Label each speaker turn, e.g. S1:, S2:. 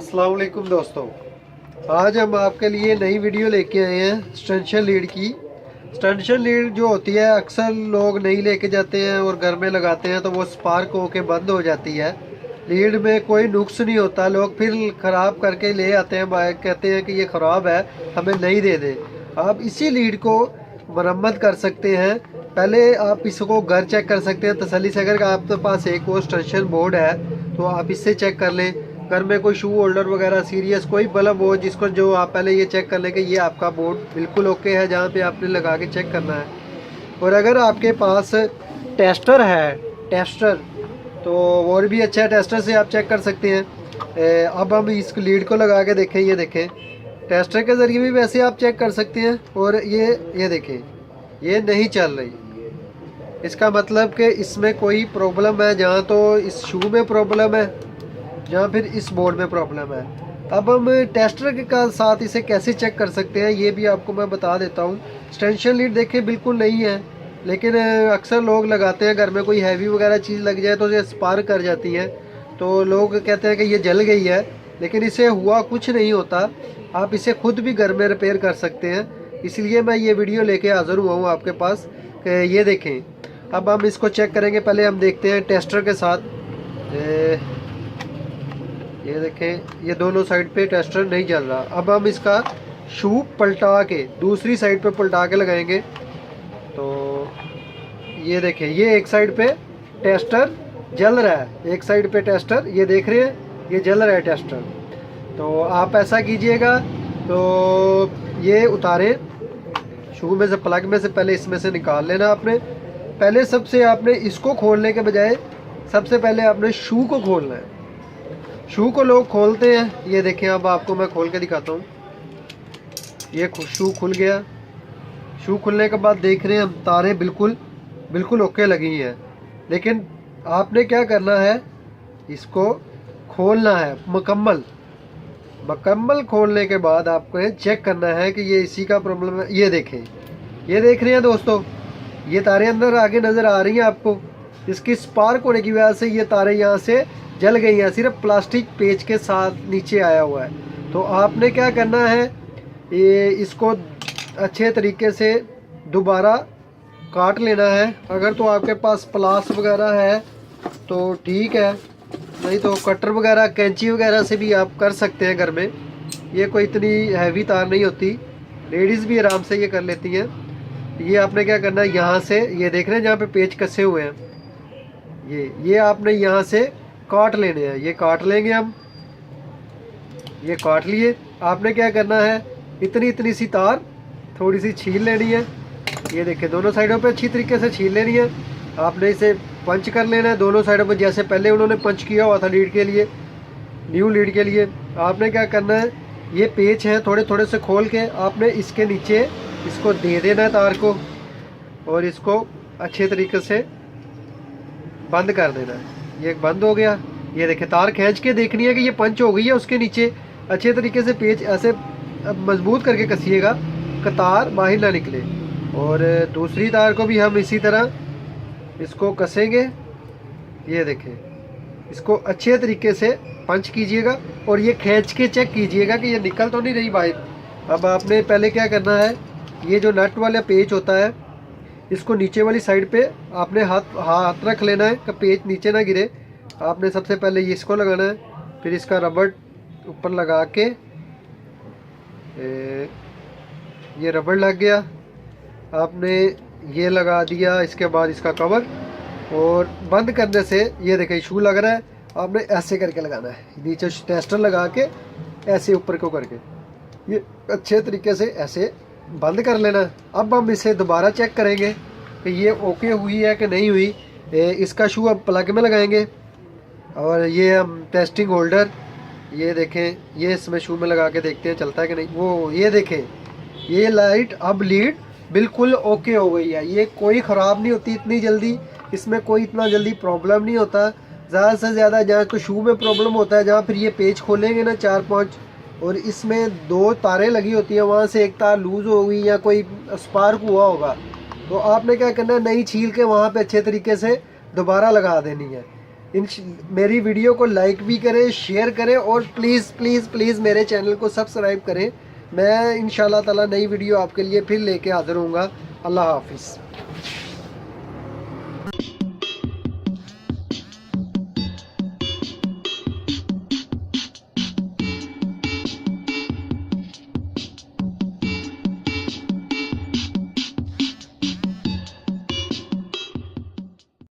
S1: अस्सलाम वालेकुम दोस्तों, आज हम आपके लिए नई वीडियो लेके आए हैं स्टेंशन लीड की। स्टेंशन लीड जो होती है अक्सर लोग नहीं लेके जाते हैं और घर में लगाते हैं तो वो स्पार्क होके बंद हो जाती है। लीड में कोई नुक्स नहीं होता, लोग फिर ख़राब करके ले आते हैं, कहते हैं कि ये ख़राब है हमें नहीं दे दे। आप इसी लीड को मरम्मत कर सकते हैं। पहले आप इसको घर चेक कर सकते हैं तसल्ली से। अगर आपके पास एक वो स्टेंशन बोर्ड है तो आप इससे चेक कर लें। घर में कोई शू होल्डर वगैरह सीरियस कोई बल्ब हो जिसको जो आप पहले ये चेक कर लें कि ये आपका बोर्ड बिल्कुल ओके है जहाँ पे आपने लगा के चेक करना है। और अगर आपके पास टेस्टर है, टेस्टर तो और भी अच्छा है, टेस्टर से आप चेक कर सकते हैं। अब हम इस लीड को लगा के देखें, ये देखें टेस्टर के ज़रिए भी वैसे आप चेक कर सकते हैं। और ये देखें ये नहीं चल रही, इसका मतलब कि इसमें कोई प्रॉब्लम है, जहाँ तो इस शू में प्रॉब्लम है जहाँ फिर इस बोर्ड में प्रॉब्लम है। अब हम टेस्टर के साथ इसे कैसे चेक कर सकते हैं ये भी आपको मैं बता देता हूँ। स्टेंशन लीड देखें बिल्कुल नहीं है, लेकिन अक्सर लोग लगाते हैं घर में कोई हैवी वगैरह चीज़ लग जाए तो ये स्पार्क कर जाती है, तो लोग कहते हैं कि ये जल गई है, लेकिन इसे हुआ कुछ नहीं होता। आप इसे खुद भी घर में रिपेयर कर सकते हैं, इसलिए मैं ये वीडियो लेके हाज़िर हुआ हूँ आपके पास कि ये देखें। अब हम इसको चेक करेंगे, पहले हम देखते हैं टेस्टर के साथ। ये देखें ये दोनों साइड पे टेस्टर नहीं जल रहा। अब हम इसका शू पलटा के दूसरी साइड पे पलटा के लगाएंगे तो ये देखें ये एक साइड पे टेस्टर जल रहा है, एक साइड पे टेस्टर ये देख रहे हैं ये जल रहा है टेस्टर। तो आप ऐसा कीजिएगा, तो ये उतारें शू में से, प्लग में से पहले इसमें से निकाल लेना आपने। पहले सबसे आपने इसको खोलने के बजाय सबसे पहले आपने शू को खोलना है। शू को लोग खोलते हैं, ये देखें अब आपको मैं खोल के दिखाता हूँ। ये शू खुल गया। शू खुलने के बाद देख रहे हैं हम तारें बिल्कुल ओके लगी हैं, लेकिन आपने क्या करना है इसको खोलना है मुकम्मल खोलने के बाद आपको चेक करना है कि ये इसी का प्रॉब्लम है। ये देखें ये देख रहे हैं दोस्तों, ये तारें अंदर आगे नज़र आ रही हैं आपको। इसकी स्पार्क होने की वजह से ये तारें यहाँ से जल गई हैं, सिर्फ प्लास्टिक पेच के साथ नीचे आया हुआ है। तो आपने क्या करना है ये इसको अच्छे तरीके से दोबारा काट लेना है। अगर तो आपके पास प्लास वगैरह है तो ठीक है, नहीं तो कटर वगैरह कैंची वगैरह से भी आप कर सकते हैं घर में। ये कोई इतनी हैवी तार नहीं होती, लेडीज़ भी आराम से ये कर लेती हैं। ये आपने क्या करना है यहाँ से, ये देख रहे हैं जहाँ पे पेच कसे हुए हैं, ये आपने यहाँ से काट लेने हैं। ये काट लेंगे हम, ये काट लिए। आपने क्या करना है इतनी सी तार थोड़ी सी छील लेनी है। ये देखिए दोनों साइडों पे अच्छी तरीके से छील लेनी है। आपने इसे पंच कर लेना है दोनों साइडों पे, जैसे पहले उन्होंने पंच किया हुआ था लीड के लिए, न्यू लीड के लिए। आपने क्या करना है ये पेच है थोड़े से खोल के आपने इसके नीचे इसको दे देना है तार को, और इसको अच्छे तरीके से बंद कर देना है। ये बंद हो गया। ये देखिए तार खींच के देखनी है कि ये पंच हो गई है, उसके नीचे अच्छे तरीके से पेच ऐसे मजबूत करके कसिएगा कि तार बाहर ना निकले। और दूसरी तार को भी हम इसी तरह इसको कसेंगे। ये देखें इसको अच्छे तरीके से पंच कीजिएगा और ये खींच के चेक कीजिएगा कि ये निकल तो नहीं रही बाहर। अब आपने पहले क्या करना है ये जो नट वाला पेच होता है इसको नीचे वाली साइड पे आपने हाथ रख लेना है कि पेच नीचे ना गिरे। आपने सबसे पहले ये इसको लगाना है, फिर इसका रबड़ ऊपर लगा के ये रबड़ लग गया, आपने ये लगा दिया। इसके बाद इसका कवर, और बंद करने से ये देखें शू लग रहा है, आपने ऐसे करके लगाना है, नीचे टेस्टर लगा के ऐसे ऊपर को करके ये अच्छे तरीके से ऐसे बंद कर लेना। अब हम इसे दोबारा चेक करेंगे कि ये ओके हुई है कि नहीं हुई। इसका शू अब प्लग में लगाएंगे, और ये हम टेस्टिंग होल्डर ये देखें ये इसमें शू में लगा के देखते हैं चलता है कि नहीं। वो ये देखें ये लाइट अब लीड बिल्कुल ओके हो गई है, ये कोई ख़राब नहीं होती इतनी जल्दी, इसमें कोई इतना जल्दी प्रॉब्लम नहीं होता। ज़्यादा से ज़्यादा जहाँ तो शू में प्रॉब्लम होता है, जहाँ फिर ये पेच खोलेंगे ना 4-5 और इसमें 2 तारें लगी होती हैं, वहाँ से एक तार लूज़ हो गई या कोई स्पार्क हुआ होगा, तो आपने क्या करना है नई छील के वहाँ पे अच्छे तरीके से दोबारा लगा देनी है। इन मेरी वीडियो को लाइक भी करें, शेयर करें और प्लीज़ प्लीज़ प्लीज़ मेरे चैनल को सब्सक्राइब करें। मैं इंशाल्लाह ताला नई वीडियो आपके लिए फिर लेके हाजिर हूँगा। अल्लाह हाफिज़।